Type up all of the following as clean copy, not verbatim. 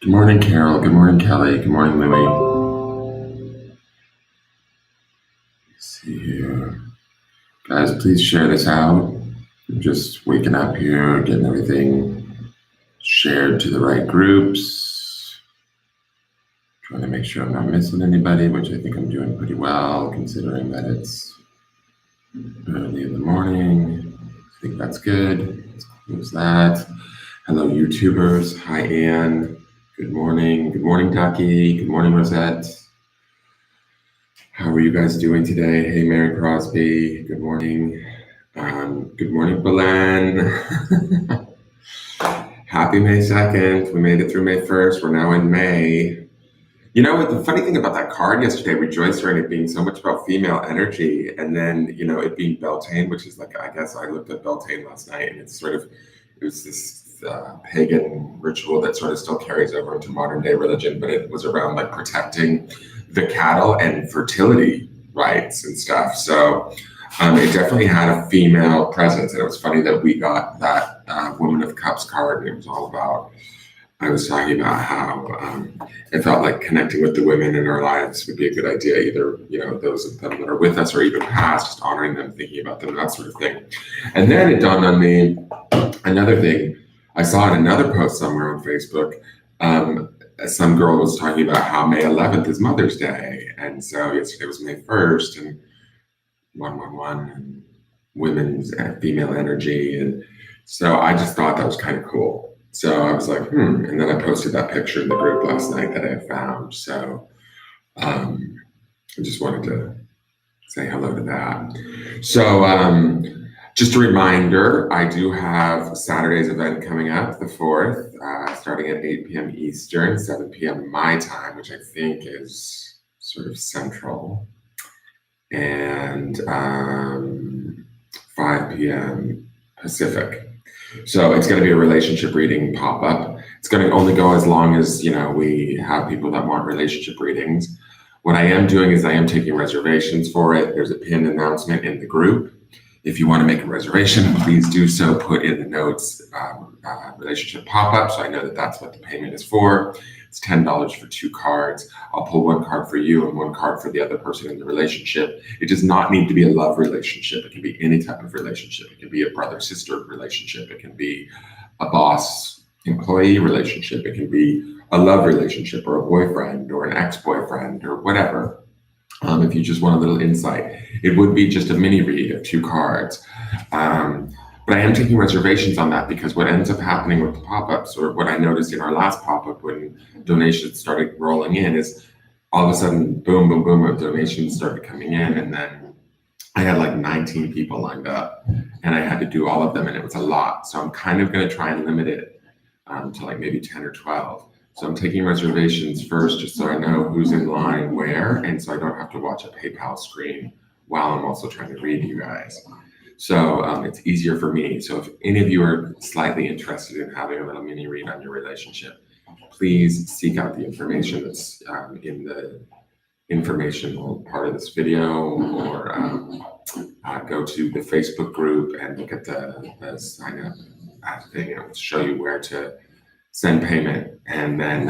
Good morning, Carol. Good morning, Kelly. Good morning, Louie. Let's see here. Guys, please share this out. I'm just waking up here, getting everything shared to the right groups. Trying to make sure I'm not missing anybody, which I think I'm doing pretty well, considering that it's early in the morning. I think that's good. Let's close that. Hello, YouTubers. Hi, Anne. Good morning. Good morning, Ducky. Good morning, Rosette. How are you guys doing today? Hey, Mary Crosby. Good morning. Good morning, Belen. Happy May 2nd. We made it through May 1st. We're now in May. You know, the funny thing about that card yesterday, Rejoice Her, and it being so much about female energy, and then, you know, it being Beltane, which is like, I guess I looked at Beltane last night, and it's sort of, it was this pagan ritual that sort of still carries over into modern day religion, but it was around like protecting the cattle and fertility rights and stuff. So it definitely had a female presence, and it was funny that we got that Woman of Cups card, and it was all about, I was talking about how it felt like connecting with the women in our lives would be a good idea, either, you know, those of them that are with us or even past, just honoring them, thinking about them, that sort of thing. And then it dawned on me, another thing, I saw in another post somewhere on Facebook, some girl was talking about how May 11th is Mother's Day. And so yesterday was May 1st, and 111 and women's and female energy. And so I just thought that was kind of cool. So I was like, and then I posted that picture in the group last night that I found. So I just wanted to say hello to that. So just a reminder, I do have Saturday's event coming up, the 4th, starting at 8 p.m. Eastern, 7 p.m. my time, which I think is sort of central, and 5 p.m. Pacific. So it's going to be a relationship reading pop-up. It's going to only go as long as, you know, we have people that want relationship readings. What I am doing is I am taking reservations for it. There's a pinned announcement in the group. If you want to make a reservation, please do so. Put in the notes relationship pop-up, so I know that that's what the payment is for. It's $10 for 2 cards. I'll pull 1 card for you and 1 card for the other person in the relationship. It does not need to be a love relationship. It can be any type of relationship. It can be a brother-sister relationship. It can be a boss-employee relationship. It can be a love relationship or a boyfriend or an ex-boyfriend or whatever. If you just want a little insight, it would be just a mini read of 2 cards. But I am taking reservations on that because what ends up happening with the pop-ups, or what I noticed in our last pop-up when donations started rolling in, is all of a sudden, boom, boom, boom, donations started coming in. And then I had like 19 people lined up and I had to do all of them, and it was a lot. So I'm kind of going to try and limit it to like maybe 10 or 12. So I'm taking reservations first, just so I know who's in line where, and so I don't have to watch a PayPal screen while I'm also trying to read you guys. So it's easier for me. So if any of you are slightly interested in having a little mini read on your relationship, please seek out the information that's in the informational part of this video, or go to the Facebook group and look at the sign up thing. It will show you where to send payment, and then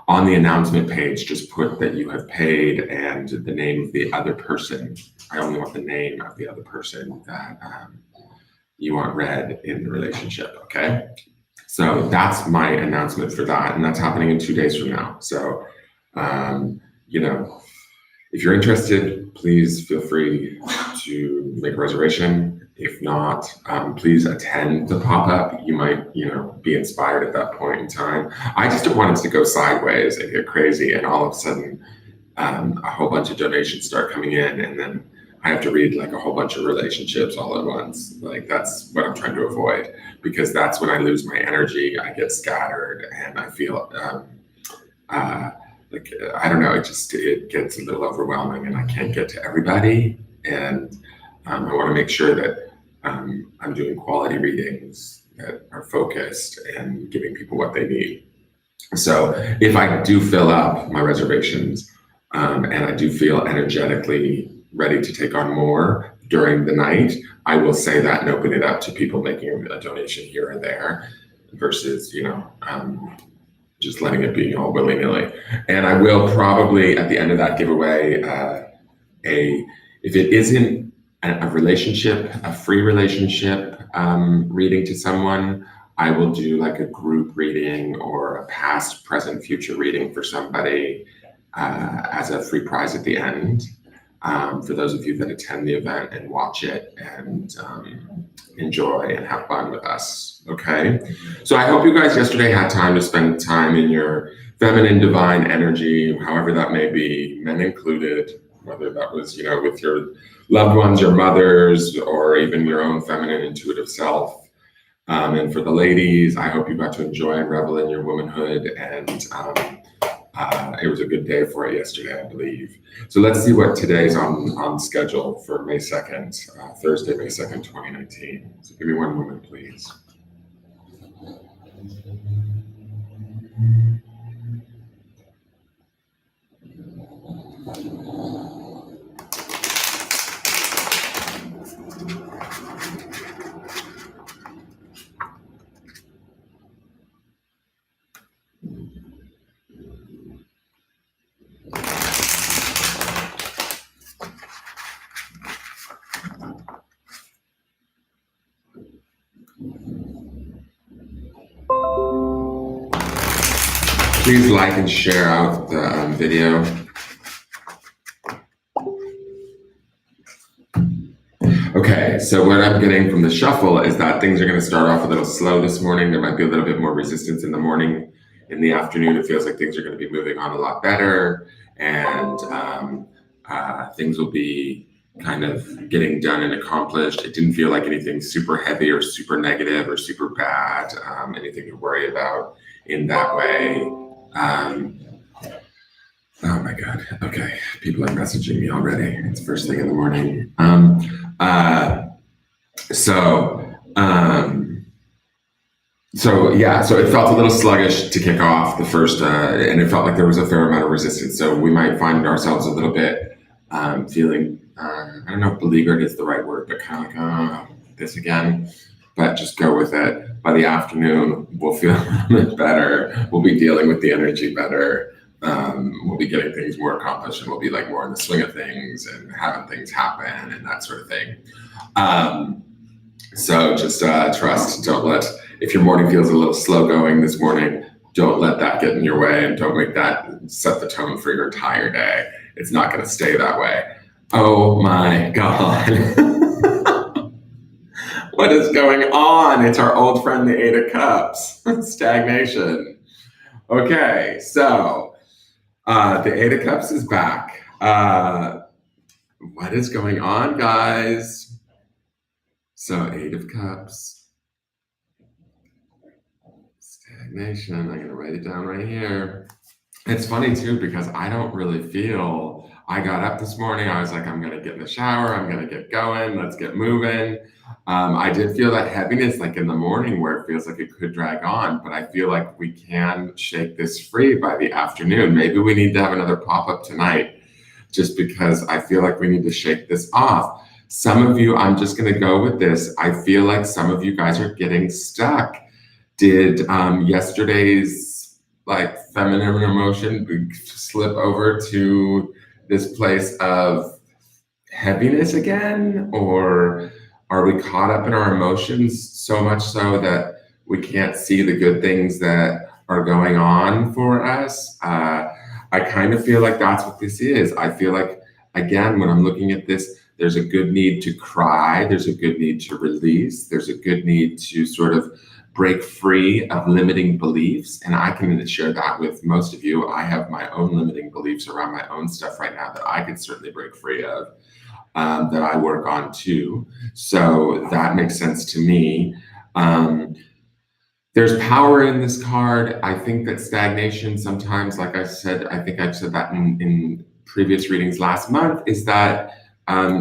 on the announcement page, just put that you have paid and the name of the other person. I only want the name of the other person that you want read in the relationship, okay? So that's my announcement for that, and that's happening in 2 days from now. So, you know, if you're interested, please feel free to make a reservation. If not, please attend the pop-up. You might, be inspired at that point in time. I just don't want it to go sideways and get crazy, and all of a sudden, a whole bunch of donations start coming in, and then I have to read like a whole bunch of relationships all at once. Like that's what I'm trying to avoid, because that's when I lose my energy. I get scattered, and I feel like I don't know. It gets a little overwhelming, and I can't get to everybody. And I want to make sure that I'm doing quality readings that are focused and giving people what they need. So if I do fill up my reservations, and I do feel energetically ready to take on more during the night, I will say that and open it up to people making a donation here and there versus, just letting it be all willy-nilly. And I will probably at the end of that give away if it isn't a relationship, a free relationship reading to someone, I will do like a group reading or a past, present, future reading for somebody as a free prize at the end. For those of you that attend the event and watch it and enjoy and have fun with us. Okay. So I hope you guys yesterday had time to spend time in your feminine divine energy, however that may be, men included, whether that was, with your loved ones, your mothers, or even your own feminine intuitive self. And for the ladies, I hope you got to enjoy and revel in your womanhood, and it was a good day for it yesterday, I believe. So let's see what today's on schedule for May 2nd, Thursday, May 2nd, 2019. So give me one moment, please. Please like and share out the video. Okay, so what I'm getting from the shuffle is that things are going to start off a little slow this morning. There might be a little bit more resistance in the morning. In the afternoon, it feels like things are going to be moving on a lot better, and things will be kind of getting done and accomplished. It didn't feel like anything super heavy or super negative or super bad, anything to worry about in that way. Oh my God. Okay. People are messaging me already. It's first thing in the morning. So it felt a little sluggish to kick off the first, and it felt like there was a fair amount of resistance. So we might find ourselves a little bit feeling, I don't know if beleaguered is the right word, but kind of like, this again. But just go with it. By the afternoon, we'll feel a little bit better. We'll be dealing with the energy better. We'll be getting things more accomplished, and we'll be like more in the swing of things and having things happen and that sort of thing. So just trust. Don't let, if your morning feels a little slow going this morning, don't let that get in your way, and don't make that set the tone for your entire day. It's not going to stay that way. Oh my God. What is going on? It's our old friend, the Eight of Cups. Stagnation. Okay, so the Eight of Cups is back. What is going on, guys? So Eight of Cups. Stagnation. I'm going to write it down right here. It's funny, too, because I don't really feel... I got up this morning. I was like, I'm going to get in the shower. I'm going to get going. Let's get moving. I did feel that heaviness like in the morning where it feels like it could drag on, but I feel like we can shake this free by the afternoon. Maybe we need to have another pop-up tonight just because I feel like we need to shake this off. Some of you, I'm just going to go with this. I feel like some of you guys are getting stuck. Did yesterday's like feminine emotion slip over to this place of heaviness again? Or are we caught up in our emotions so much so that we can't see the good things that are going on for us. I kind of feel like that's what this is. I feel like, again, when I'm looking at this, there's a good need to cry, there's a good need to release, there's a good need to sort of break free of limiting beliefs. And I can share that with most of you. I have my own limiting beliefs around my own stuff right now that I could certainly break free of, that I work on too. So that makes sense to me. There's power in this card. I think that stagnation sometimes, like I said, I think I've said that in previous readings last month, is that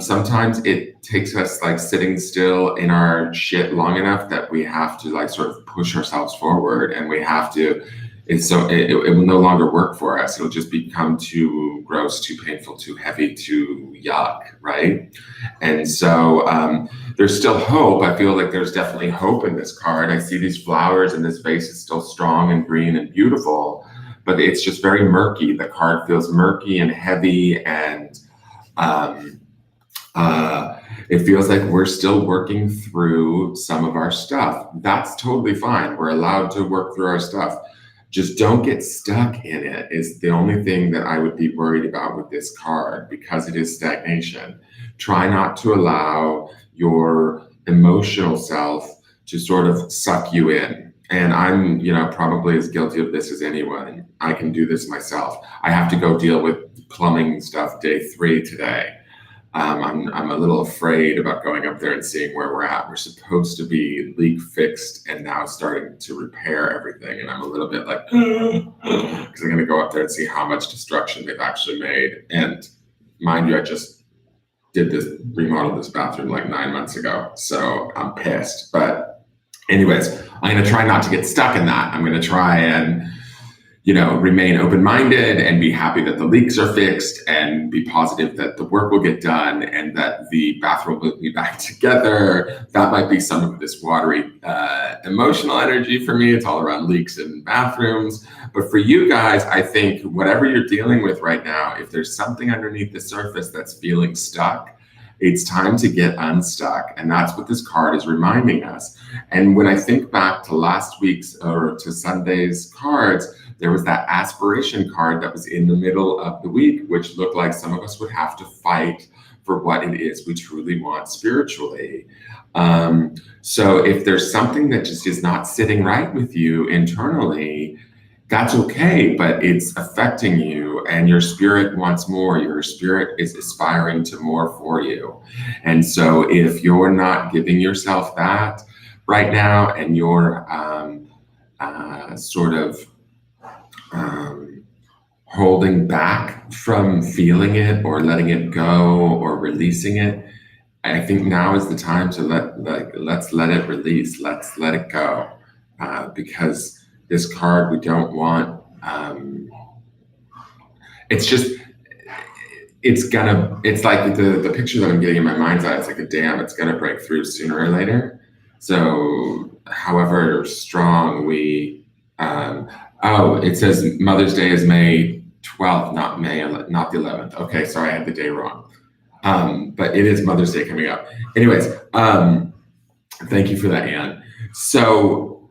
sometimes it takes us like sitting still in our shit long enough that we have to like sort of push ourselves forward, and we have to, it will no longer work for us. It'll just become too gross, too painful, too heavy, too yuck, right? And so there's still hope. I feel like there's definitely hope in this card. I see these flowers, and this vase is still strong and green and beautiful, but it's just very murky. The card feels murky and heavy, and it feels like we're still working through some of our stuff. That's totally fine. We're allowed to work through our stuff. Just don't get stuck in it is the only thing that I would be worried about with this card, because it is stagnation. Try not to allow your emotional self to sort of suck you in. And I'm, probably as guilty of this as anyone. I can do this myself. I have to go deal with plumbing stuff day 3 today. I'm a little afraid about going up there and seeing where we're at. We're supposed to be leak fixed and now starting to repair everything. And I'm a little bit like, because I'm going to go up there and see how much destruction they've actually made. And mind you, I just remodeled this bathroom like 9 months ago. So I'm pissed. But anyways, I'm going to try not to get stuck in that. I'm going to try and remain open-minded and be happy that the leaks are fixed, and be positive that the work will get done and that the bathroom will be back together. That might be some of this watery emotional energy for me. It's all around leaks in bathrooms. But for you guys, I think whatever you're dealing with right now, if there's something underneath the surface that's feeling stuck, it's time to get unstuck. And that's what this card is reminding us. And when I think back to last week's or to Sunday's cards, there was that aspiration card that was in the middle of the week, which looked like some of us would have to fight for what it is we truly want spiritually. So if there's something that just is not sitting right with you internally, that's okay, but it's affecting you, and your spirit wants more. Your spirit is aspiring to more for you. And so if you're not giving yourself that right now, and you're sort of holding back from feeling it or letting it go or releasing it, I think now is the time to let's let it release. Let's let it go, because this card we don't want. It's like the picture that I'm getting in my mind's eye. It's like a dam. It's gonna break through sooner or later. So however strong we, it says Mother's Day is May 12th, not the 11th. Okay, sorry, I had the day wrong. But it is Mother's Day coming up. Anyways, thank you for that, Anne. So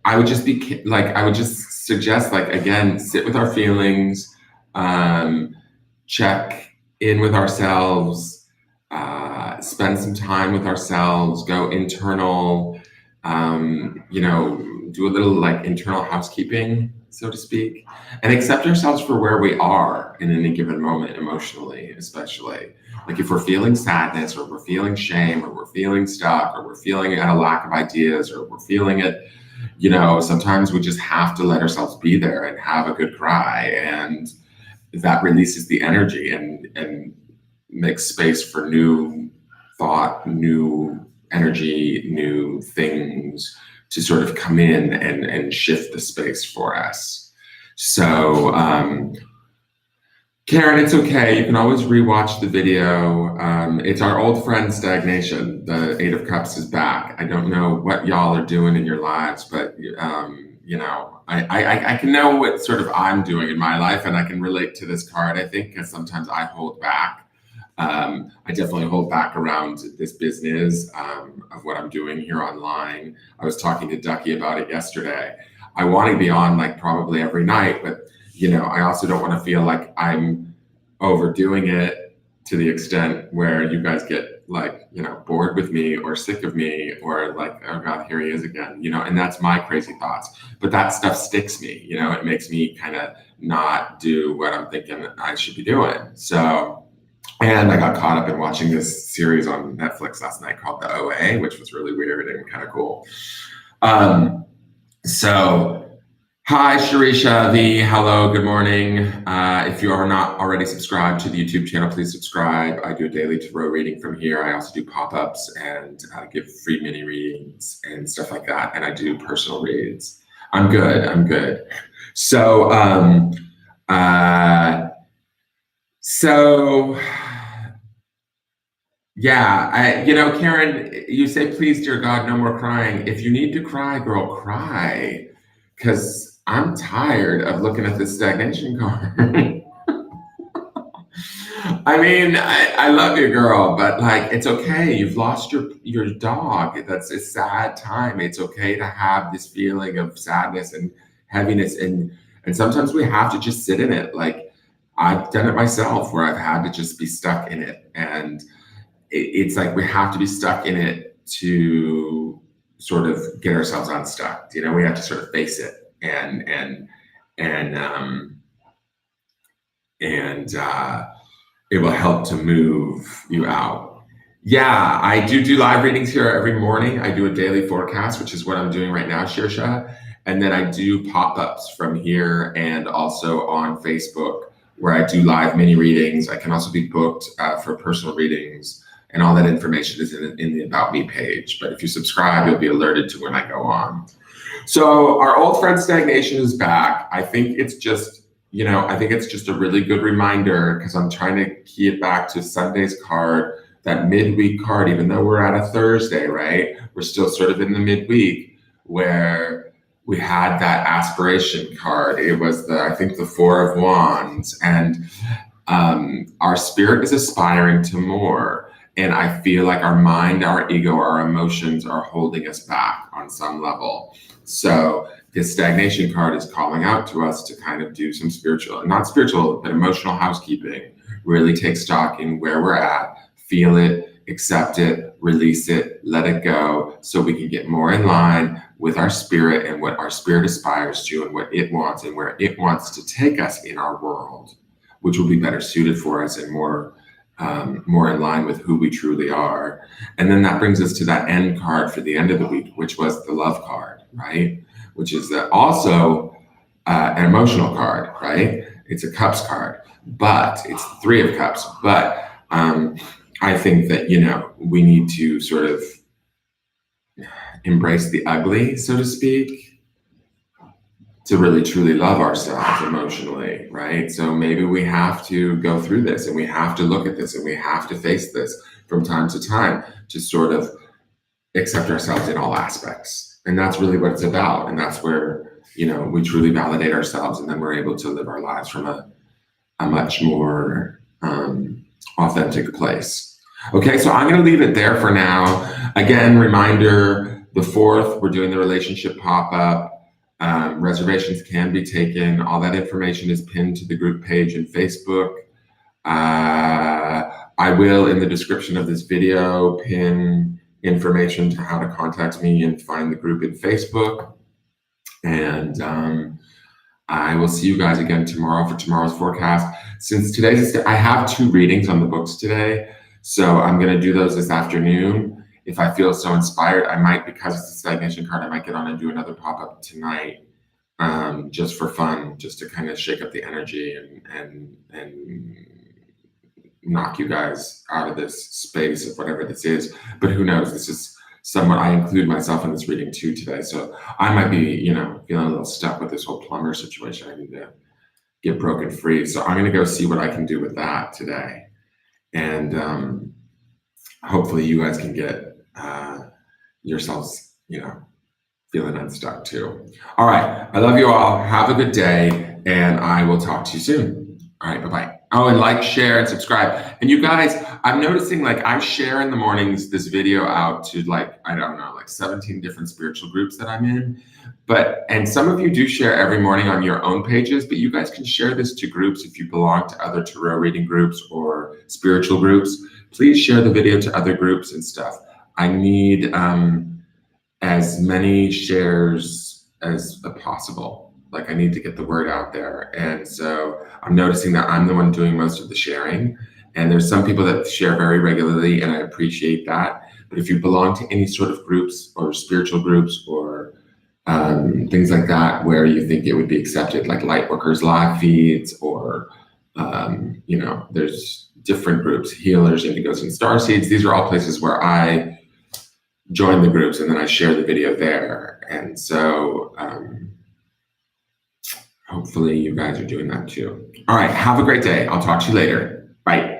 I would just suggest, again, sit with our feelings, check in with ourselves, spend some time with ourselves, go internal, do a little internal housekeeping, so to speak, and accept ourselves for where we are in any given moment, emotionally, especially. Like if we're feeling sadness, or we're feeling shame, or we're feeling stuck, or we're feeling a lack of ideas, or we're feeling it, sometimes we just have to let ourselves be there and have a good cry, and that releases the energy and makes space for new thought, new energy, new things to sort of come in and shift the space for us. So, Karen, it's okay. You can always rewatch the video. It's our old friend Stagnation. The 8 of Cups is back. I don't know what y'all are doing in your lives, but I can know what sort of I'm doing in my life, and I can relate to this card, I think, because sometimes I hold back I definitely hold back around this business of what I'm doing here online. I was talking to Ducky about it yesterday. I want to be on like probably every night, but I also don't want to feel like I'm overdoing it to the extent where you guys get like, bored with me or sick of me or like, oh God, here he is again, and that's my crazy thoughts. But that stuff sticks me, it makes me kind of not do what I'm thinking I should be doing. So, and I got caught up in watching this series on Netflix last night called The OA, which was really weird and kind of cool. So, hi, Sharisha V. Hello, good morning. If you are not already subscribed to the YouTube channel, please subscribe. I do a daily tarot reading from here. I also do pop-ups and give free mini readings and stuff like that. And I do personal reads. I'm good. So, yeah, Karen, you say, please, dear God, no more crying. If you need to cry, girl, cry. Because I'm tired of looking at this stagnation card. I mean, I love you, girl, but like, it's okay. You've lost your dog. That's a sad time. It's okay to have this feeling of sadness and heaviness, and sometimes we have to just sit in it. Like, I've done it myself, where I've had to just be stuck in it, and it's like we have to be stuck in it to sort of get ourselves unstuck. We have to sort of face it and it will help to move you out. Yeah, I do live readings here every morning. I do a daily forecast, which is what I'm doing right now, Shirsha. And then I do pop-ups from here and also on Facebook, where I do live mini readings. I can also be booked for personal readings, and all that information is in the About Me page. But if you subscribe, you'll be alerted to when I go on. So our old friend stagnation is back. I think it's just a really good reminder, because I'm trying to key it back to Sunday's card, that midweek card. Even though we're at a Thursday, right? We're still sort of in the midweek, where we had that aspiration card. It was I think the Four of Wands, and our spirit is aspiring to more. And I feel like our mind, our ego, our emotions are holding us back on some level. So this stagnation card is calling out to us to kind of do some not spiritual, but emotional housekeeping, really take stock in where we're at, feel it, accept it, release it, let it go, so we can get more in line with our spirit and what our spirit aspires to and what it wants and where it wants to take us in our world, which will be better suited for us and more in line with who we truly are. And then that brings us to that end card for the end of the week, which was the love card, right? Which is also an emotional card, right? It's a cups card, but it's Three of Cups. But I think that, we need to sort of embrace the ugly, so to speak, to really truly love ourselves emotionally, right? So maybe we have to go through this, and we have to look at this, and we have to face this from time to time to sort of accept ourselves in all aspects. And that's really what it's about. And that's where, we truly validate ourselves, and then we're able to live our lives from a much more authentic place. Okay, so I'm going to leave it there for now. Again, reminder, the 4th, we're doing the relationship pop-up. Reservations can be taken. All that information is pinned to the group page in Facebook. I will, in the description of this video, pin information to how to contact me and find the group in Facebook. And I will see you guys again tomorrow for tomorrow's forecast. Since I have 2 readings on the books today, so I'm going to do those this afternoon. If I feel so inspired, I might, because it's a stagnation card, I might get on and do another pop-up tonight, just for fun, just to kind of shake up the energy and knock you guys out of this space of whatever this is. But who knows? This is somewhat, I include myself in this reading too today. So I might be, feeling a little stuck with this whole plumber situation. I need to get broken free. So I'm going to go see what I can do with that today. And hopefully you guys can get yourselves, feeling unstuck too. All right. I love you all. Have a good day, and I will talk to you soon. All right. Bye-bye. Oh, and like, share, and subscribe. And you guys, I'm noticing like I share in the mornings this video out to like, I don't know, like 17 different spiritual groups that I'm in. And some of you do share every morning on your own pages, but you guys can share this to groups if you belong to other tarot reading groups or spiritual groups. Please share the video to other groups and stuff. I need as many shares as possible. Like I need to get the word out there. And so I'm noticing that I'm the one doing most of the sharing. And there's some people that share very regularly, and I appreciate that. But if you belong to any sort of groups or spiritual groups or things like that, where you think it would be accepted, like Lightworkers live feeds, or there's different groups, healers, indigos, and starseeds. These are all places where I join the groups and then I share the video there. And so hopefully you guys are doing that too. All right, have a great day. I'll talk to you later. Bye.